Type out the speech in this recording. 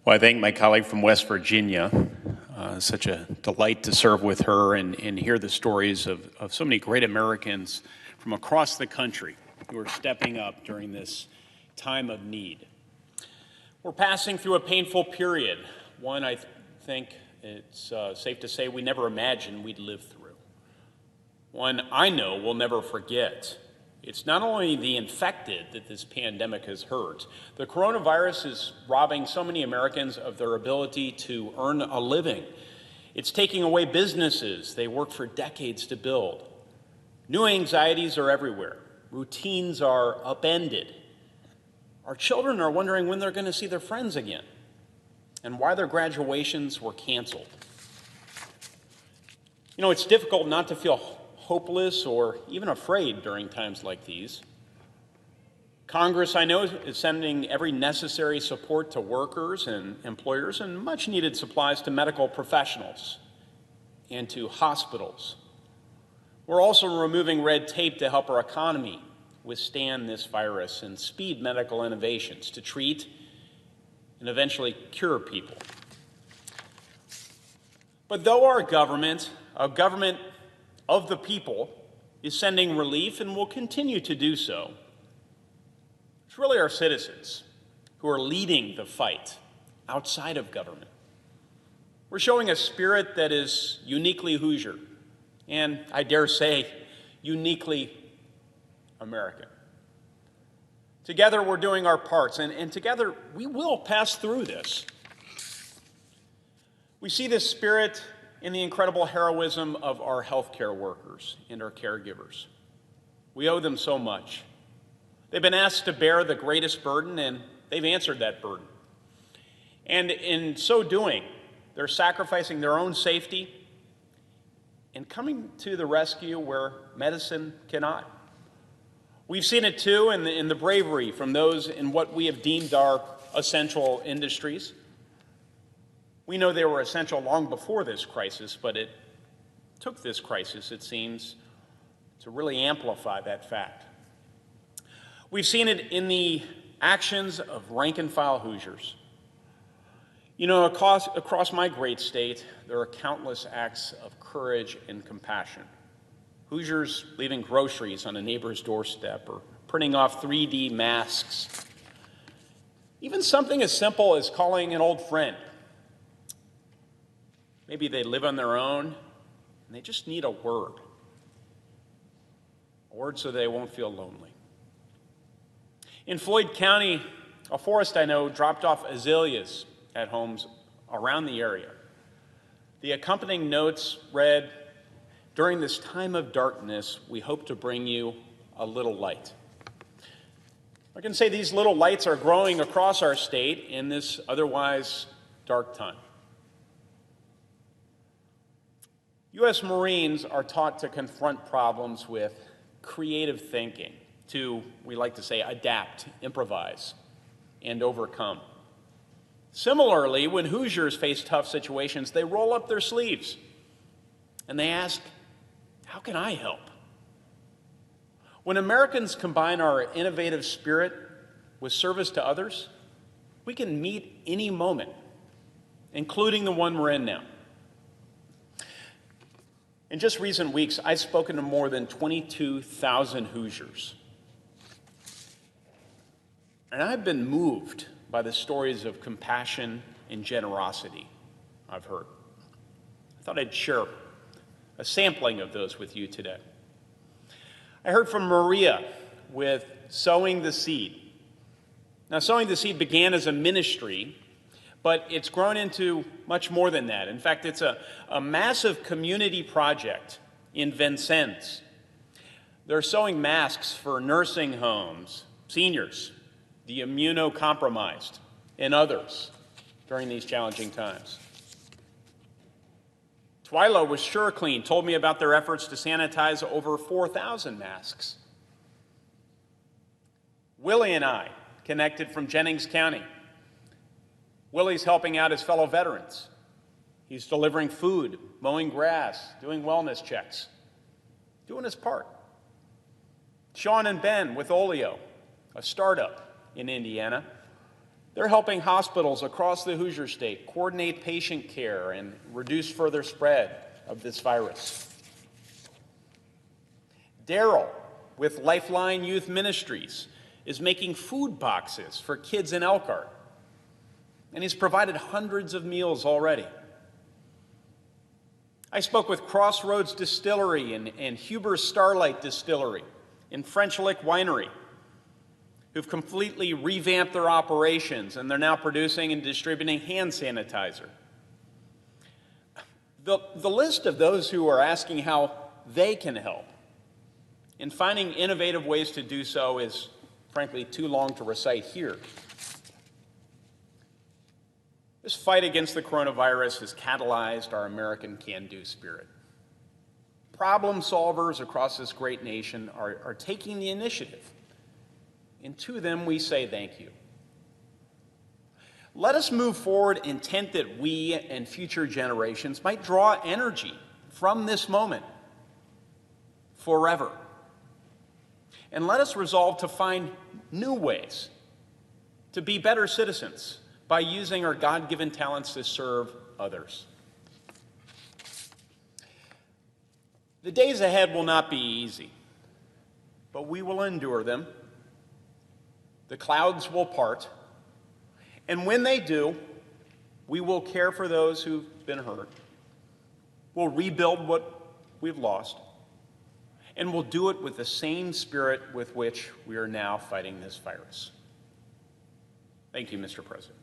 Well, I thank my colleague from West Virginia. Such a delight to serve with her and hear the stories of so many great Americans from across the country who are stepping up during this time of need. We're passing through a painful period, one I think it's safe to say we never imagined we'd live through. One I know we'll never forget. It's not only the infected that this pandemic has hurt. The coronavirus is robbing so many Americans of their ability to earn a living. It's taking away businesses they worked for decades to build. New anxieties are everywhere. Routines are upended. Our children are wondering when they're going to see their friends again and why their graduations were canceled. You know, it's difficult not to feel hopeless or even afraid during times like these. Congress, I know, is sending every necessary support to workers and employers and much needed supplies to medical professionals and to hospitals. We're also removing red tape to help our economy withstand this virus and speed medical innovations to treat and eventually cure people. But though our government, a government of the people, is sending relief and will continue to do so, it's really our citizens who are leading the fight outside of government. We're showing a spirit that is uniquely Hoosier, and I dare say, uniquely American. Together, we're doing our parts, and together, we will pass through this. We see this spirit in the incredible heroism of our healthcare workers and our caregivers. We owe them so much. They've been asked to bear the greatest burden, and they've answered that burden. And in so doing, they're sacrificing their own safety and coming to the rescue where medicine cannot. We've seen it, too, in the bravery from those in what we have deemed our essential industries. We know they were essential long before this crisis, but it took this crisis, it seems, to really amplify that fact. We've seen it in the actions of rank-and-file Hoosiers. You know, across my great state, there are countless acts of courage and compassion. Hoosiers leaving groceries on a neighbor's doorstep or printing off 3D masks. Even something as simple as calling an old friend. Maybe they live on their own and they just need a word so they won't feel lonely. In Floyd County, a forest I know dropped off azaleas at homes around the area. The accompanying notes read, "During this time of darkness, we hope to bring you a little light." I can say these little lights are growing across our state in this otherwise dark time. U.S. Marines are taught to confront problems with creative thinking, to, we like to say, adapt, improvise, and overcome. Similarly, when Hoosiers face tough situations, they roll up their sleeves and they ask, how can I help? When Americans combine our innovative spirit with service to others, we can meet any moment, including the one we're in now. In just recent weeks, I've spoken to more than 22,000 Hoosiers. And I've been moved by the stories of compassion and generosity I've heard. I thought I'd share a sampling of those with you today. I heard from Maria with Sowing the Seed. Now, Sowing the Seed began as a ministry, but it's grown into much more than that. In fact, it's a massive community project in Vincennes. They're sewing masks for nursing homes, seniors, the immunocompromised, and others during these challenging times. Twyla with SureClean told me about their efforts to sanitize over 4,000 masks. Willie and I connected from Jennings County. Willie's helping out his fellow veterans. He's delivering food, mowing grass, doing wellness checks, doing his part. Sean and Ben with Olio, a startup in Indiana. They're helping hospitals across the Hoosier state coordinate patient care and reduce further spread of this virus. Daryl, with Lifeline Youth Ministries, is making food boxes for kids in Elkhart, and he's provided hundreds of meals already. I spoke with Crossroads Distillery and Huber's Starlight Distillery and French Lick Winery, who've completely revamped their operations, and they're now producing and distributing hand sanitizer. The list of those who are asking how they can help and finding innovative ways to do so is, frankly, too long to recite here. This fight against the coronavirus has catalyzed our American can-do spirit. Problem solvers across this great nation are taking the initiative, and to them we say thank you. Let us move forward intent that we and future generations might draw energy from this moment forever. And let us resolve to find new ways to be better citizens by using our God-given talents to serve others. The days ahead will not be easy, but we will endure them. The clouds will part, and when they do, we will care for those who've been hurt. We'll rebuild what we've lost, and we'll do it with the same spirit with which we are now fighting this virus. Thank you, Mr. President.